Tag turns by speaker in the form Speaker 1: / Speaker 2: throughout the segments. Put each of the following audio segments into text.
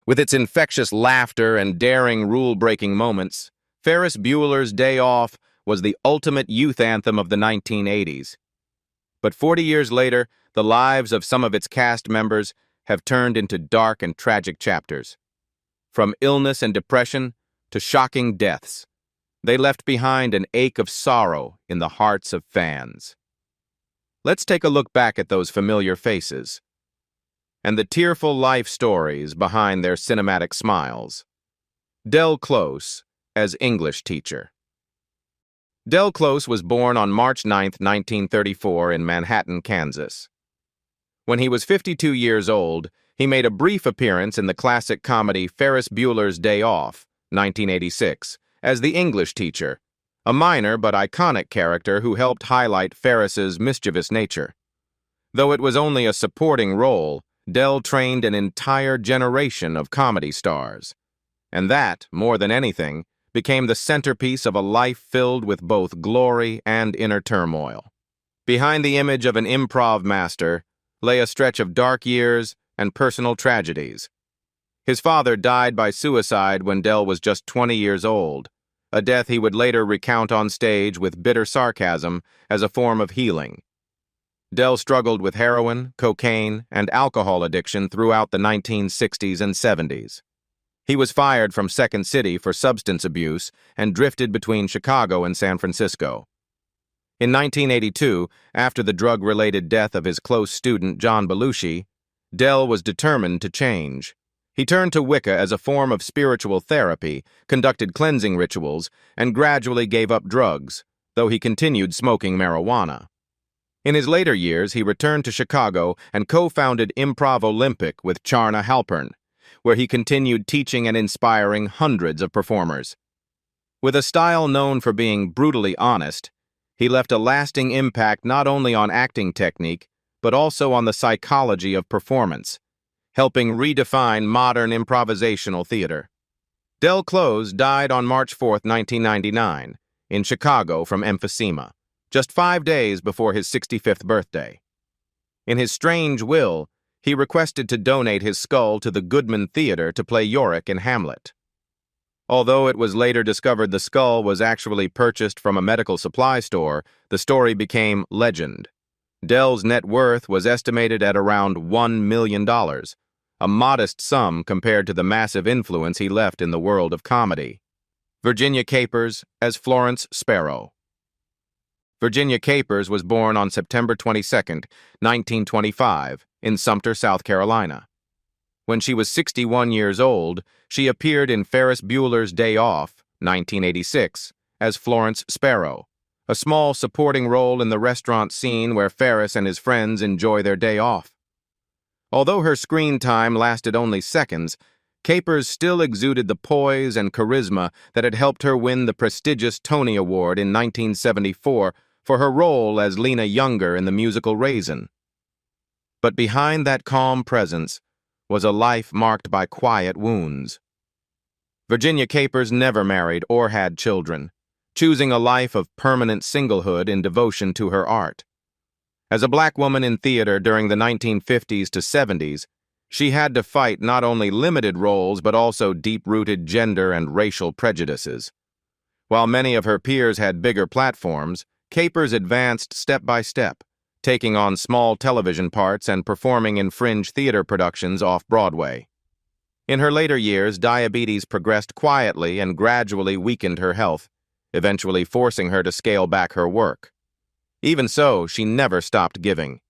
Speaker 1: With its infectious laughter and daring rule-breaking moments, Ferris Bueller's Day Off was the ultimate youth anthem of the 1980s. But 40 years later, the lives of some of its cast members have turned into dark and tragic chapters. From illness and depression to shocking deaths, they left behind an ache of sorrow in the hearts of fans. Let's take a look back at those familiar faces and the tearful life stories behind their cinematic smiles. Dell Close as English teacher. Dell Close was born on March 9, 1934 in Manhattan, Kansas. When he was 52 years old, he made a brief appearance in the classic comedy Ferris Bueller's Day Off, 1986, as the English teacher, a minor but iconic character who helped highlight Ferris's mischievous nature. Though it was only a supporting role, Dell trained an entire generation of comedy stars. And that, more than anything, became the centerpiece of a life filled with both glory and inner turmoil. Behind the image of an improv master lay a stretch of dark years and personal tragedies. His father died by suicide when Dell was just 20 years old, a death he would later recount on stage with bitter sarcasm as a form of healing. Dell struggled with heroin, cocaine, and alcohol addiction throughout the 1960s and 70s. He was fired from Second City for substance abuse and drifted between Chicago and San Francisco. In 1982, after the drug-related death of his close student John Belushi, Dell was determined to change. He turned to Wicca as a form of spiritual therapy, conducted cleansing rituals, and gradually gave up drugs, though he continued smoking marijuana. In his later years, he returned to Chicago and co-founded Improv Olympic with Charna Halpern, where he continued teaching and inspiring hundreds of performers. With a style known for being brutally honest, he left a lasting impact not only on acting technique, but also on the psychology of performance, helping redefine modern improvisational theater. Dell Close died on March 4, 1999, in Chicago from emphysema, just 5 days before his 65th birthday. In his strange will, he requested to donate his skull to the Goodman Theater to play Yorick in Hamlet. Although it was later discovered the skull was actually purchased from a medical supply store, the story became legend. Dell's net worth was estimated at around $1 million, a modest sum compared to the massive influence he left in the world of comedy. Virginia Capers as Florence Sparrow. Virginia Capers was born on September 22, 1925, in Sumter, South Carolina. When she was 61 years old, she appeared in Ferris Bueller's Day Off, 1986, as Florence Sparrow, a small supporting role in the restaurant scene where Ferris and his friends enjoy their day off. Although her screen time lasted only seconds, Capers still exuded the poise and charisma that had helped her win the prestigious Tony Award in 1974 for her role as Lena Younger in the musical Raisin. But behind that calm presence was a life marked by quiet wounds. Virginia Capers never married or had children, choosing a life of permanent singlehood in devotion to her art. As a black woman in theater during the 1950s to 70s, she had to fight not only limited roles but also deep-rooted gender and racial prejudices. While many of her peers had bigger platforms, Capers advanced step by step, taking on small television parts and performing in fringe theater productions off-Broadway. In her later years, diabetes progressed quietly and gradually weakened her health, eventually forcing her to scale back her work. Even so, she never stopped giving.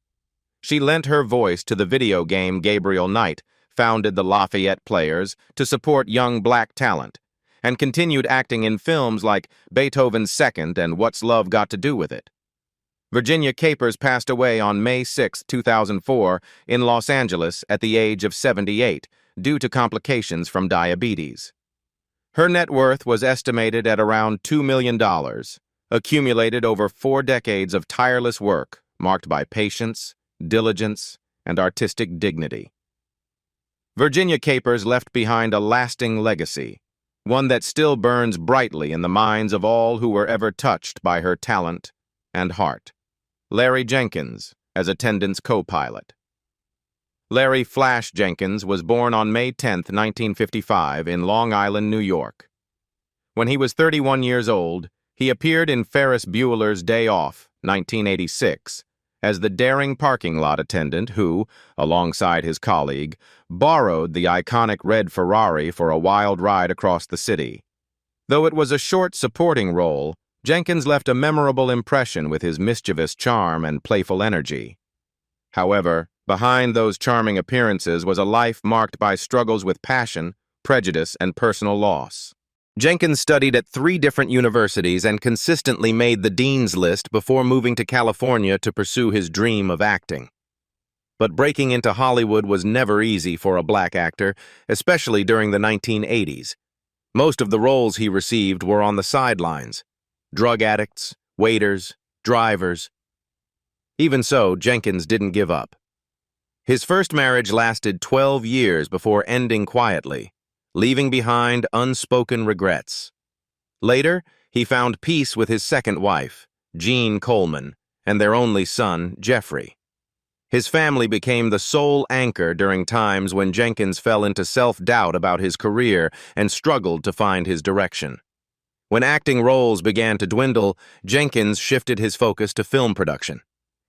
Speaker 1: She lent her voice to the video game Gabriel Knight, founded the Lafayette Players to support young black talent, and continued acting in films like Beethoven's Second and What's Love Got to Do with It. Virginia Capers passed away on May 6, 2004, in Los Angeles at the age of 78 due to complications from diabetes. Her net worth was estimated at around $2 million, accumulated over 4 decades of tireless work marked by patience, diligence, and artistic dignity. Virginia Capers left behind a lasting legacy, one that still burns brightly in the minds of all who were ever touched by her talent and heart. Larry Jenkins as attendance co-pilot. Larry "Flash" Jenkins was born on May 10, 1955, in Long Island, New York. When he was 31 years old, he appeared in Ferris Bueller's Day Off, 1986, as the daring parking lot attendant who, alongside his colleague, borrowed the iconic red Ferrari for a wild ride across the city. Though it was a short supporting role, Jenkins left a memorable impression with his mischievous charm and playful energy. However, behind those charming appearances was a life marked by struggles with passion, prejudice, and personal loss. Jenkins studied at 3 different universities and consistently made the dean's list before moving to California to pursue his dream of acting. But breaking into Hollywood was never easy for a black actor, especially during the 1980s. Most of the roles he received were on the sidelines: drug addicts, waiters, drivers. Even so, Jenkins didn't give up. His first marriage lasted 12 years before ending quietly, leaving behind unspoken regrets. Later, he found peace with his second wife, Jean Coleman, and their only son, Jeffrey. His family became the sole anchor during times when Jenkins fell into self-doubt about his career and struggled to find his direction. When acting roles began to dwindle, Jenkins shifted his focus to film production.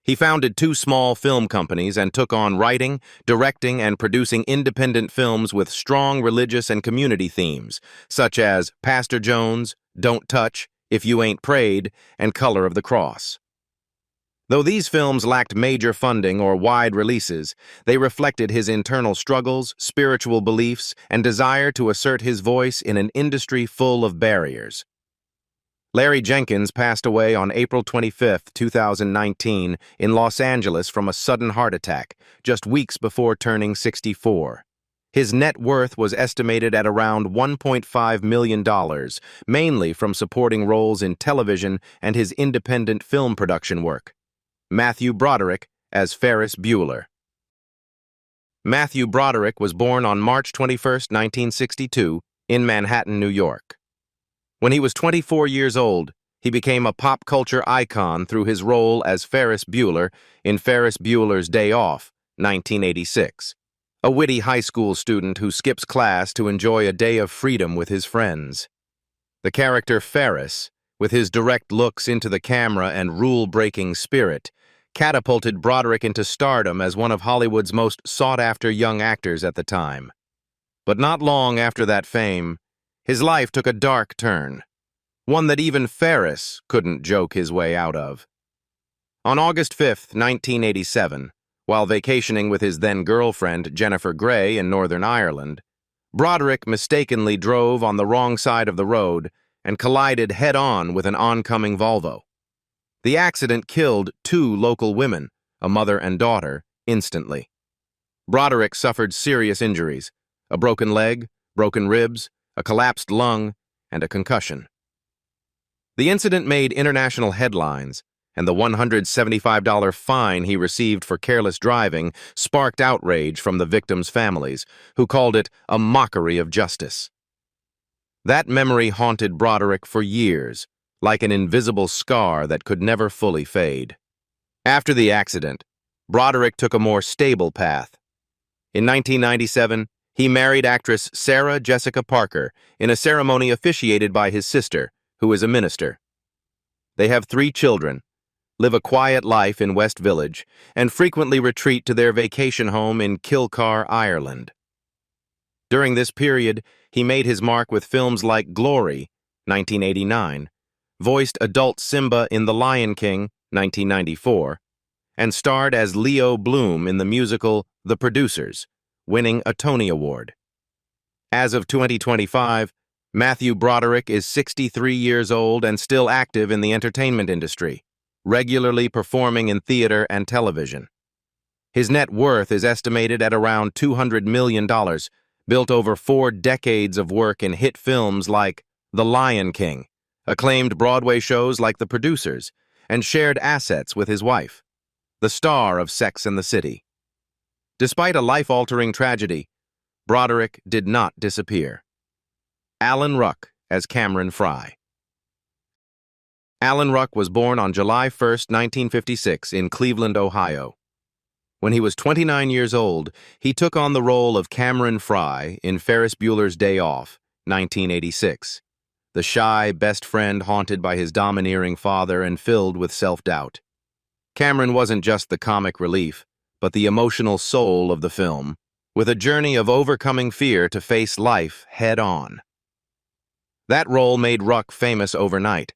Speaker 1: He founded 2 small film companies and took on writing, directing, and producing independent films with strong religious and community themes, such as Pastor Jones, Don't Touch, If You Ain't Prayed, and Color of the Cross. Though these films lacked major funding or wide releases, they reflected his internal struggles, spiritual beliefs, and desire to assert his voice in an industry full of barriers. Larry Jenkins passed away on April 25, 2019, in Los Angeles from a sudden heart attack, just weeks before turning 64. His net worth was estimated at around $1.5 million, mainly from supporting roles in television and his independent film production work. Matthew Broderick as Ferris Bueller. Matthew Broderick was born on March 21, 1962, in Manhattan, New York. When he was 24 years old, he became a pop culture icon through his role as Ferris Bueller in Ferris Bueller's Day Off, 1986, a witty high school student who skips class to enjoy a day of freedom with his friends. The character Ferris, with his direct looks into the camera and rule-breaking spirit, catapulted Broderick into stardom as one of Hollywood's most sought-after young actors at the time. But not long after that fame, his life took a dark turn, one that even Ferris couldn't joke his way out of. On August 5, 1987, while vacationing with his then-girlfriend Jennifer Grey in Northern Ireland, Broderick mistakenly drove on the wrong side of the road and collided head-on with an oncoming Volvo. The accident killed 2 local women, a mother and daughter, instantly. Broderick suffered serious injuries: a broken leg, broken ribs, a collapsed lung, and a concussion. The incident made international headlines, and the $175 fine he received for careless driving sparked outrage from the victims' families, who called it a mockery of justice. That memory haunted Broderick for years, like an invisible scar that could never fully fade. After the accident, Broderick took a more stable path. In 1997, he married actress Sara Jessica Parker in a ceremony officiated by his sister, who is a minister. They have 3 children, live a quiet life in West Village, and frequently retreat to their vacation home in Kilcar, Ireland. During this period, he made his mark with films like Glory, 1989, voiced adult Simba in The Lion King, 1994, and starred as Leo Bloom in the musical The Producers, winning a Tony Award. As of 2025, Matthew Broderick is 63 years old and still active in the entertainment industry, regularly performing in theater and television. His net worth is estimated at around $200 million, built over 4 decades of work in hit films like The Lion King, acclaimed Broadway shows like The Producers, and shared assets with his wife, the star of Sex and the City. Despite a life-altering tragedy, Broderick did not disappear. Alan Ruck as Cameron Fry. Alan Ruck was born on July 1, 1956, in Cleveland, Ohio. When he was 29 years old, he took on the role of Cameron Fry in Ferris Bueller's Day Off, 1986. The shy best friend haunted by his domineering father and filled with self-doubt. Cameron wasn't just the comic relief, but the emotional soul of the film, with a journey of overcoming fear to face life head-on. That role made Ruck famous overnight,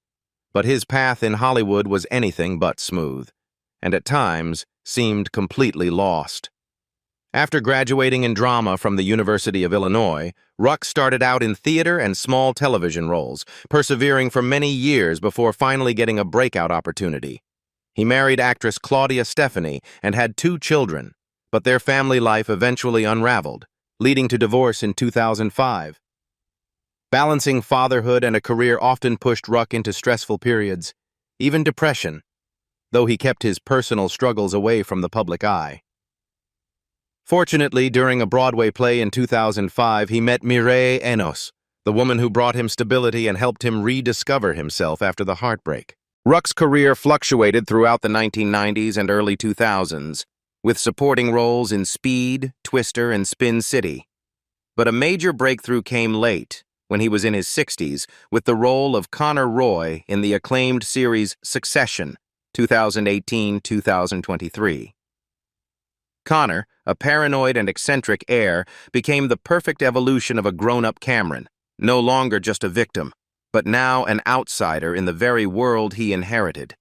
Speaker 1: but his path in Hollywood was anything but smooth, and at times seemed completely lost. After graduating in drama from the University of Illinois, Ruck started out in theater and small television roles, persevering for many years before finally getting a breakout opportunity. He married actress Claudia Stephanie and had 2 children, but their family life eventually unraveled, leading to divorce in 2005. Balancing fatherhood and a career often pushed Ruck into stressful periods, even depression, though he kept his personal struggles away from the public eye. Fortunately, during a Broadway play in 2005, he met Mireille Enos, the woman who brought him stability and helped him rediscover himself after the heartbreak. Ruck's career fluctuated throughout the 1990s and early 2000s, with supporting roles in Speed, Twister, and Spin City. But a major breakthrough came late, when he was in his 60s, with the role of Connor Roy in the acclaimed series Succession, 2018-2023. Connor, a paranoid and eccentric heir, became the perfect evolution of a grown-up Cameron, no longer just a victim, but now an outsider in the very world he inherited.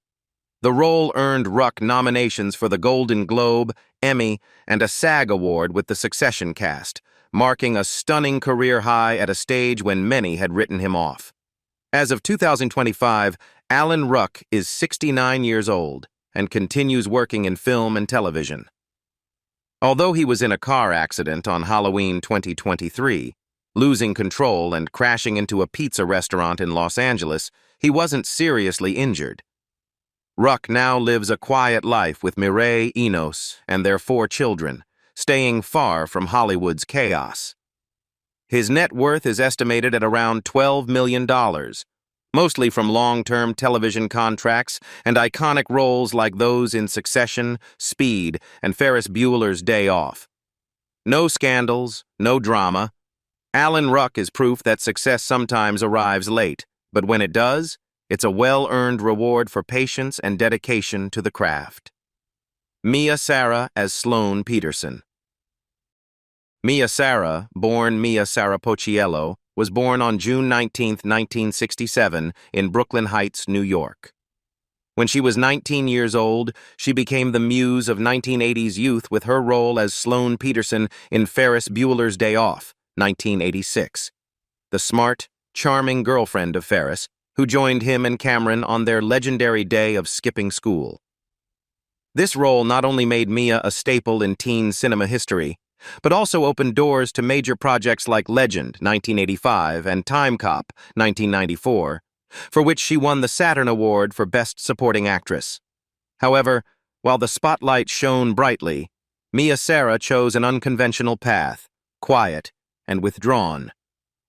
Speaker 1: The role earned Ruck nominations for the Golden Globe, Emmy, and a SAG Award with the Succession cast, marking a stunning career high at a stage when many had written him off. As of 2025, Alan Ruck is 69 years old and continues working in film and television. Although he was in a car accident on Halloween 2023, losing control and crashing into a pizza restaurant in Los Angeles, he wasn't seriously injured. Ruck now lives a quiet life with Mireille Enos and their 4 children, staying far from Hollywood's chaos. His net worth is estimated at around $12 million, mostly from long-term television contracts and iconic roles like those in Succession, Speed, and Ferris Bueller's Day Off. No scandals, no drama. Alan Ruck is proof that success sometimes arrives late, but when it does, it's a well-earned reward for patience and dedication to the craft. Sara as Sloan Peterson. Sara, born Sara Pocciello, was born on June 19, 1967, in Brooklyn Heights, New York. When she was 19 years old, she became the muse of 1980s youth with her role as Sloan Peterson in Ferris Bueller's Day Off, 1986. The smart, charming girlfriend of Ferris, who joined him and Cameron on their legendary day of skipping school. This role not only made Mia a staple in teen cinema history, but also opened doors to major projects like Legend, 1985, and Time Cop, 1994, for which she won the Saturn Award for Best Supporting Actress. However, while the spotlight shone brightly, Sara chose an unconventional path, quiet and withdrawn.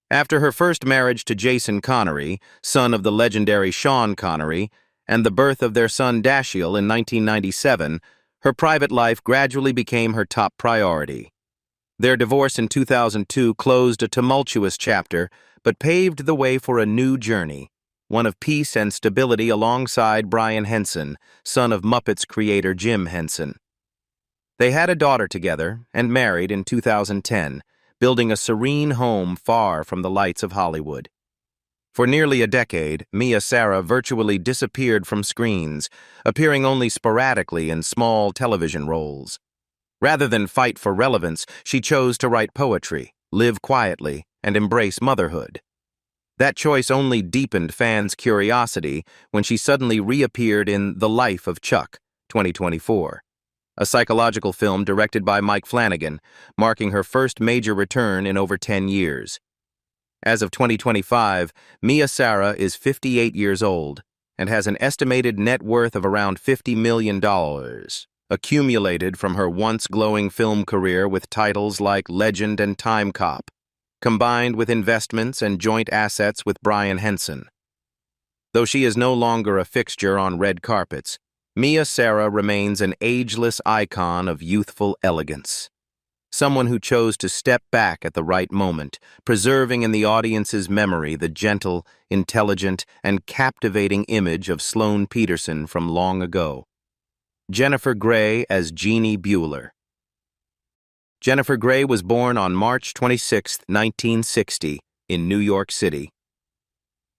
Speaker 1: After her first marriage to Jason Connery, son of the legendary Sean Connery, and the birth of their son Dashiell in 1997, her private life gradually became her top priority. Their divorce in 2002 closed a tumultuous chapter, but paved the way for a new journey, one of peace and stability alongside Brian Henson, son of Muppets creator Jim Henson. They had a daughter together and married in 2010, building a serene home far from the lights of Hollywood. For nearly a decade, Sara virtually disappeared from screens, appearing only sporadically in small television roles. Rather than fight for relevance, she chose to write poetry, live quietly, and embrace motherhood. That choice only deepened fans' curiosity when she suddenly reappeared in The Life of Chuck, 2024, a psychological film directed by Mike Flanagan, marking her first major return in over 10 years. As of 2025, Sara is 58 years old and has an estimated net worth of around $50 million, accumulated from her once glowing film career with titles like Legend and Time Cop, combined with investments and joint assets with Brian Henson. Though she is no longer a fixture on red carpets, Sara remains an ageless icon of youthful elegance. Someone who chose to step back at the right moment, preserving in the audience's memory the gentle, intelligent, and captivating image of Sloan Peterson from long ago. Jennifer Grey as Jeanie Buer. Jennifer Grey was born on March 26, 1960, in New York City.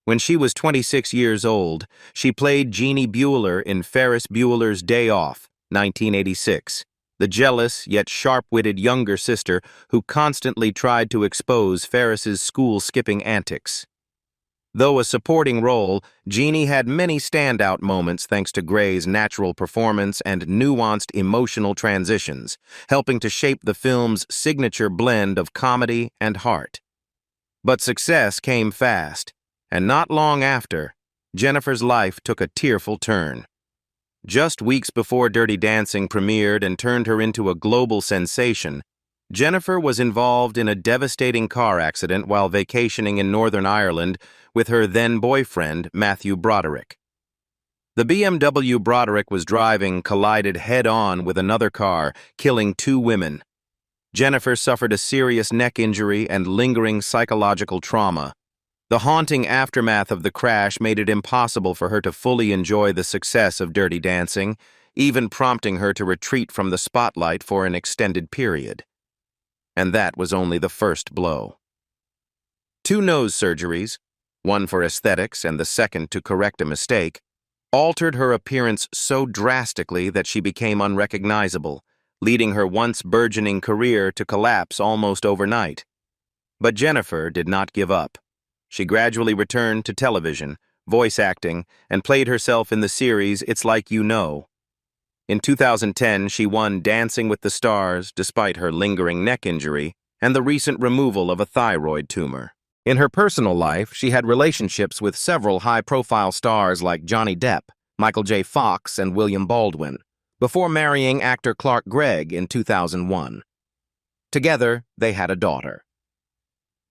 Speaker 1: When she was 26 years old, she played Jeanie Buer in Ferris Bueller's Day Off, 1986, the jealous yet sharp-witted younger sister who constantly tried to expose Ferris's school-skipping antics. Though a supporting role, Jeanie had many standout moments thanks to Grey's natural performance and nuanced emotional transitions, helping to shape the film's signature blend of comedy and heart. But success came fast, and not long after, Jennifer's life took a tearful turn. Just weeks before Dirty Dancing premiered and turned her into a global sensation, Jennifer was involved in a devastating car accident while vacationing in Northern Ireland with her then-boyfriend, Matthew Broderick. The BMW Broderick was driving collided head-on with another car, killing 2 women. Jennifer suffered a serious neck injury and lingering psychological trauma. The haunting aftermath of the crash made it impossible for her to fully enjoy the success of Dirty Dancing, even prompting her to retreat from the spotlight for an extended period. And that was only the first blow. 2 nose surgeries, one for aesthetics and the second to correct a mistake, altered her appearance so drastically that she became unrecognizable, leading her once burgeoning career to collapse almost overnight. But Jennifer did not give up. She gradually returned to television, voice acting, and played herself in the series It's Like You Know. In 2010, she won Dancing with the Stars despite her lingering neck injury and the recent removal of a thyroid tumor. In her personal life, she had relationships with several high-profile stars like Johnny Depp, Michael J. Fox, and William Baldwin, before marrying actor Clark Gregg in 2001. Together, they had a daughter.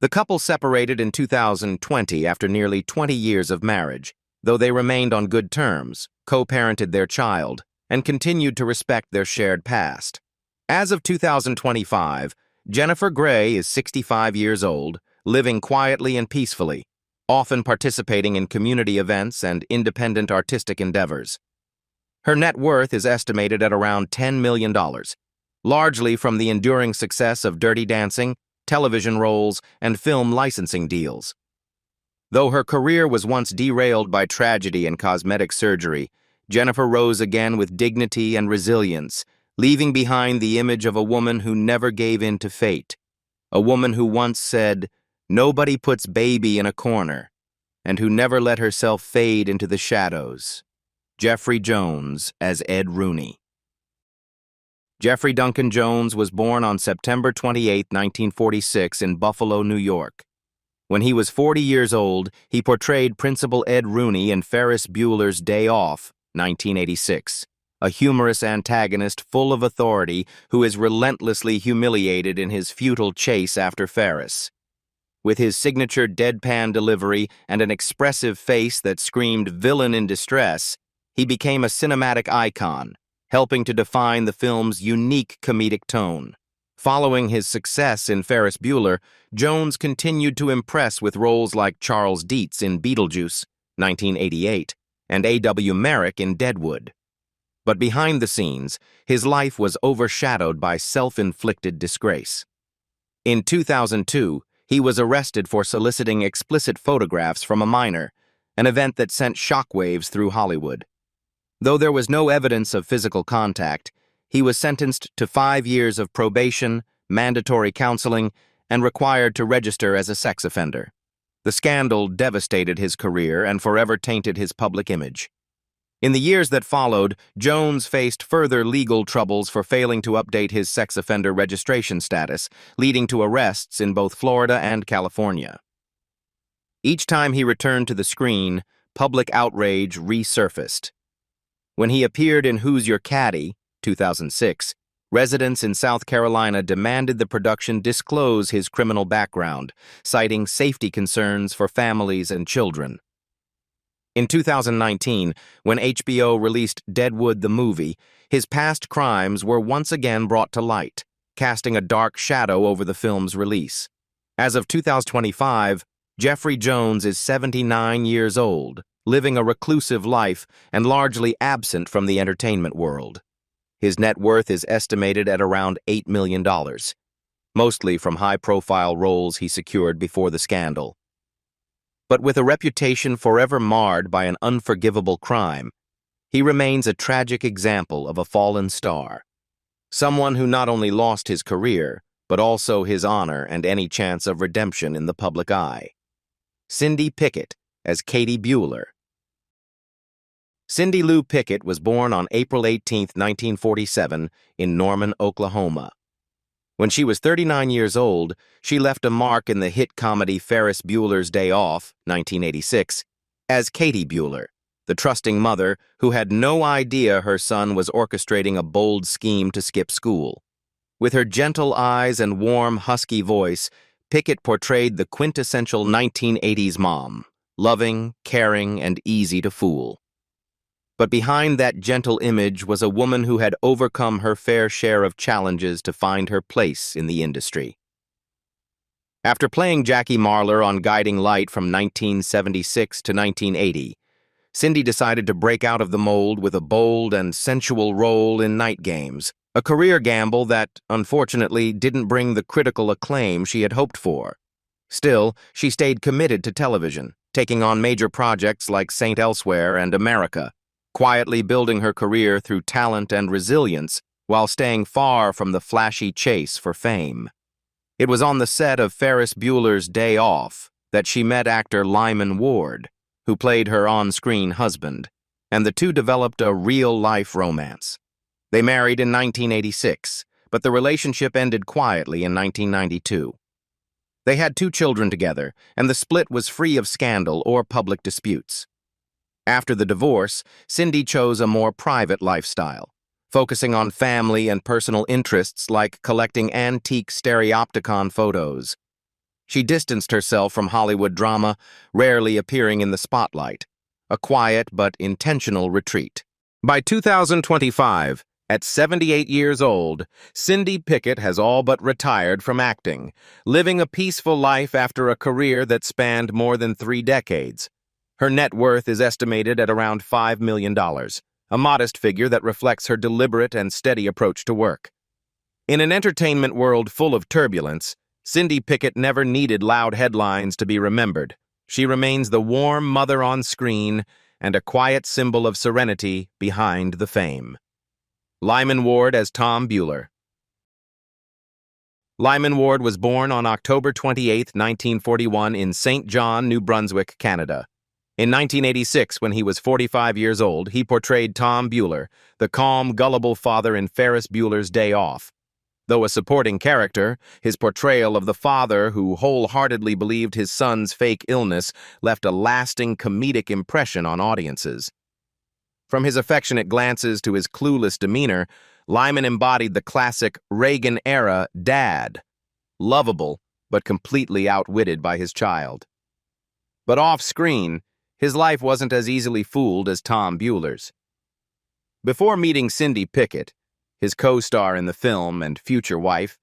Speaker 1: The couple separated in 2020 after nearly 20 years of marriage, though they remained on good terms, co-parented their child, and continued to respect their shared past. As of 2025, Jennifer Grey is 65 years old, living quietly and peacefully, often participating in community events and independent artistic endeavors. Her net worth is estimated at around $10 million, largely from the enduring success of Dirty Dancing, television roles, and film licensing deals. Though her career was once derailed by tragedy and cosmetic surgery, Jennifer rose again with dignity and resilience, leaving behind the image of a woman who never gave in to fate, a woman who once said, "Nobody puts baby in a corner," and who never let herself fade into the shadows. Jeffrey Jones as Ed Rooney. Jeffrey Duncan Jones was born on September 28, 1946 in Buffalo, New York. When he was 40 years old, he portrayed Principal Ed Rooney in Ferris Bueller's Day Off, 1986, a humorous antagonist full of authority who is relentlessly humiliated in his futile chase after Ferris. With his signature deadpan delivery and an expressive face that screamed villain in distress, he became a cinematic icon, helping to define the film's unique comedic tone. Following his success in Ferris Bueller, Jones continued to impress with roles like Charles Dietz in Beetlejuice, 1988, and A.W. Merrick in Deadwood. But behind the scenes, his life was overshadowed by self-inflicted disgrace. In 2002, he was arrested for soliciting explicit photographs from a minor, an event that sent shockwaves through Hollywood. Though there was no evidence of physical contact, he was sentenced to 5 years of probation, mandatory counseling, and required to register as a sex offender. The scandal devastated his career and forever tainted his public image. In the years that followed, Jones faced further legal troubles for failing to update his sex offender registration status, leading to arrests in both Florida and California. Each time he returned to the screen, public outrage resurfaced. When he appeared in Who's Your Caddy, 2006, residents in South Carolina demanded the production disclose his criminal background, citing safety concerns for families and children. In 2019, when HBO released Deadwood the movie, his past crimes were once again brought to light, casting a dark shadow over the film's release. As of 2025, Jeffrey Jones is 79 years old, living a reclusive life and largely absent from the entertainment world. His net worth is estimated at around $8 million, mostly from high-profile roles he secured before the scandal. But with a reputation forever marred by an unforgivable crime, he remains a tragic example of a fallen star, someone who not only lost his career, but also his honor and any chance of redemption in the public eye. Cindy Picket as Katie Buer. Cindy Lou Picket was born on April 18, 1947, in Norman, Oklahoma. When she was 39 years old, she left a mark in the hit comedy Ferris Bueller's Day Off, 1986, as Katie Buer, the trusting mother who had no idea her son was orchestrating a bold scheme to skip school. With her gentle eyes and warm, husky voice, Picket portrayed the quintessential 1980s mom, loving, caring, and easy to fool. But behind that gentle image was a woman who had overcome her fair share of challenges to find her place in the industry. After playing Jackie Marler on Guiding Light from 1976 to 1980, Cindy decided to break out of the mold with a bold and sensual role in Night Games, a career gamble that, unfortunately, didn't bring the critical acclaim she had hoped for. Still, she stayed committed to television, taking on major projects like Saint Elsewhere and America, quietly building her career through talent and resilience while staying far from the flashy chase for fame. It was on the set of Ferris Bueller's Day Off that she met actor Lyman Ward, who played her on-screen husband, and the two developed a real-life romance. They married in 1986, but the relationship ended quietly in 1992. They had 2 children together, and the split was free of scandal or public disputes. After the divorce, Cindy chose a more private lifestyle, focusing on family and personal interests like collecting antique stereopticon photos. She distanced herself from Hollywood drama, rarely appearing in the spotlight, a quiet but intentional retreat. By 2025, at 78 years old, Cindy Picket has all but retired from acting, living a peaceful life after a career that spanned more than 3 decades. Her net worth is estimated at around $5 million, a modest figure that reflects her deliberate and steady approach to work. In an entertainment world full of turbulence, Cindy Picket never needed loud headlines to be remembered. She remains the warm mother on screen and a quiet symbol of serenity behind the fame. Lyman Ward as Tom Buer. Lyman Ward was born on October 28, 1941 in St. John, New Brunswick, Canada. In 1986, when he was 45 years old, he portrayed Tom Buer, the calm, gullible father in Ferris Bueller's Day Off. Though a supporting character, his portrayal of the father who wholeheartedly believed his son's fake illness left a lasting comedic impression on audiences. From his affectionate glances to his clueless demeanor, Lyman embodied the classic Reagan-era dad, lovable but completely outwitted by his child. But off-screen, his life wasn't as easily fooled as Tom Bueller's. Before meeting Cindy Picket, his co-star in the film and future wife,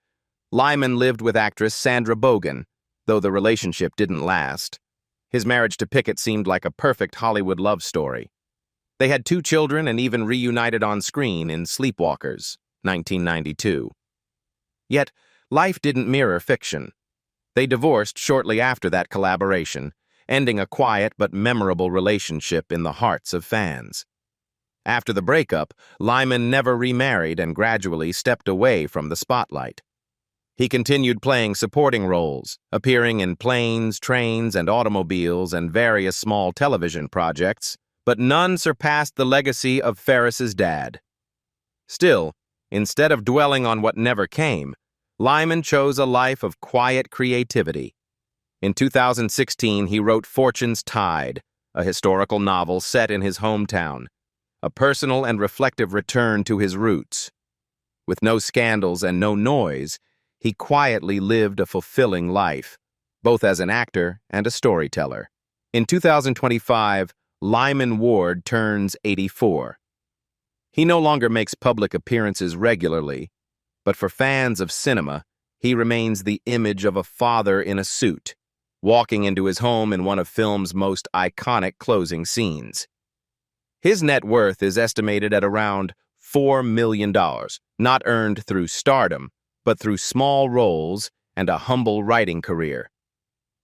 Speaker 1: Lyman lived with actress Sandra Bogan, though the relationship didn't last. His marriage to Picket seemed like a perfect Hollywood love story. They had 2 children and even reunited on screen in Sleepwalkers, 1992. Yet, life didn't mirror fiction. They divorced shortly after that collaboration, ending a quiet but memorable relationship in the hearts of fans. After the breakup, Lyman never remarried and gradually stepped away from the spotlight. He continued playing supporting roles, appearing in planes, trains, and automobiles and various small television projects, but none surpassed the legacy of Ferris's dad. Still, instead of dwelling on what never came, Lyman chose a life of quiet creativity. In 2016, he wrote Fortune's Tide, a historical novel set in his hometown, a personal and reflective return to his roots. With no scandals and no noise, he quietly lived a fulfilling life, both as an actor and a storyteller. In 2025, Lyman Ward turns 84. He no longer makes public appearances regularly, but for fans of cinema, he remains the image of a father in a suit, walking into his home in one of film's most iconic closing scenes. His net worth is estimated at around $4 million, not earned through stardom, but through small roles and a humble writing career.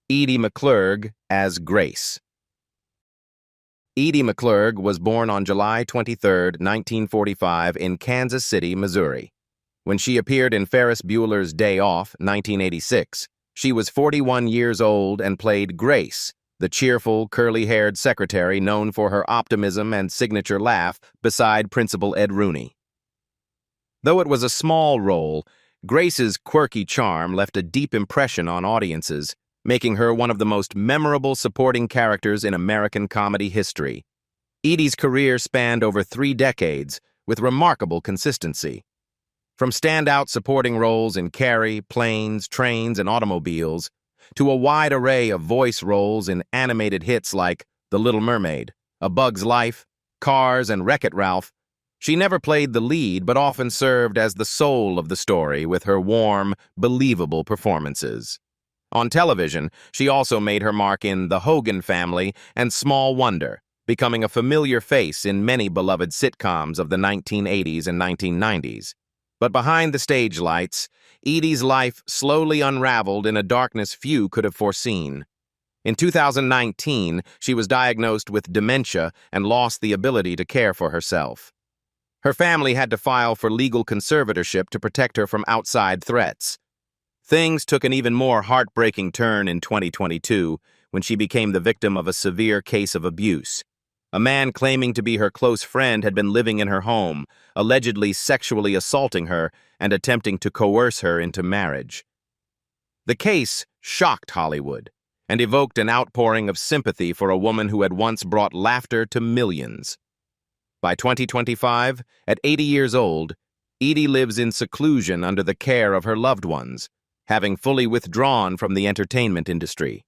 Speaker 1: Edie Mcclur as Grace. Edie Mcclur was born on July 23, 1945, in Kansas City, Missouri. When she appeared in Ferris Bueller's Day Off, 1986, she was 41 years old and played Grace, the cheerful, curly-haired secretary known for her optimism and signature laugh beside Principal Ed Rooney. Though it was a small role, Grace's quirky charm left a deep impression on audiences, making her one of the most memorable supporting characters in American comedy history. Edie's career spanned over 3 decades, with remarkable consistency. From standout supporting roles in Carrie, Planes, Trains, and Automobiles, to a wide array of voice roles in animated hits like The Little Mermaid, A Bug's Life, Cars, and Wreck-It Ralph, she never played the lead but often served as the soul of the story with her warm, believable performances. On television, she also made her mark in The Hogan Family and Small Wonder, becoming a familiar face in many beloved sitcoms of the 1980s and 1990s. But behind the stage lights, Edie's life slowly unraveled in a darkness few could have foreseen. In 2019, she was diagnosed with dementia and lost the ability to care for herself. Her family had to file for legal conservatorship to protect her from outside threats. Things took an even more heartbreaking turn in 2022 when she became the victim of a severe case of abuse. A man claiming to be her close friend had been living in her home, allegedly sexually assaulting her and attempting to coerce her into marriage. The case shocked Hollywood and evoked an outpouring of sympathy for a woman who had once brought laughter to millions. By 2025, at 80 years old, Edie lives in seclusion under the care of her loved ones, having fully withdrawn from the entertainment industry.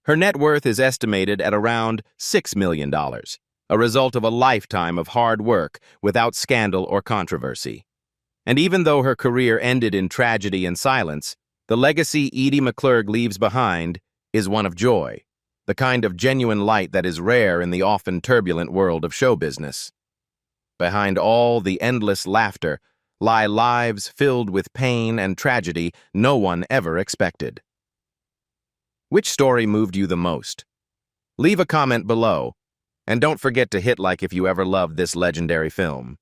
Speaker 1: Her net worth is estimated at around $6 million, a result of a lifetime of hard work without scandal or controversy. And even though her career ended in tragedy and silence, the legacy Edie Mcclur leaves behind is one of joy, the kind of genuine light that is rare in the often turbulent world of show business. Behind all the endless laughter lie lives filled with pain and tragedy no one ever expected. Which story moved you the most? Leave a comment below, and don't forget to hit like if you ever loved this legendary film.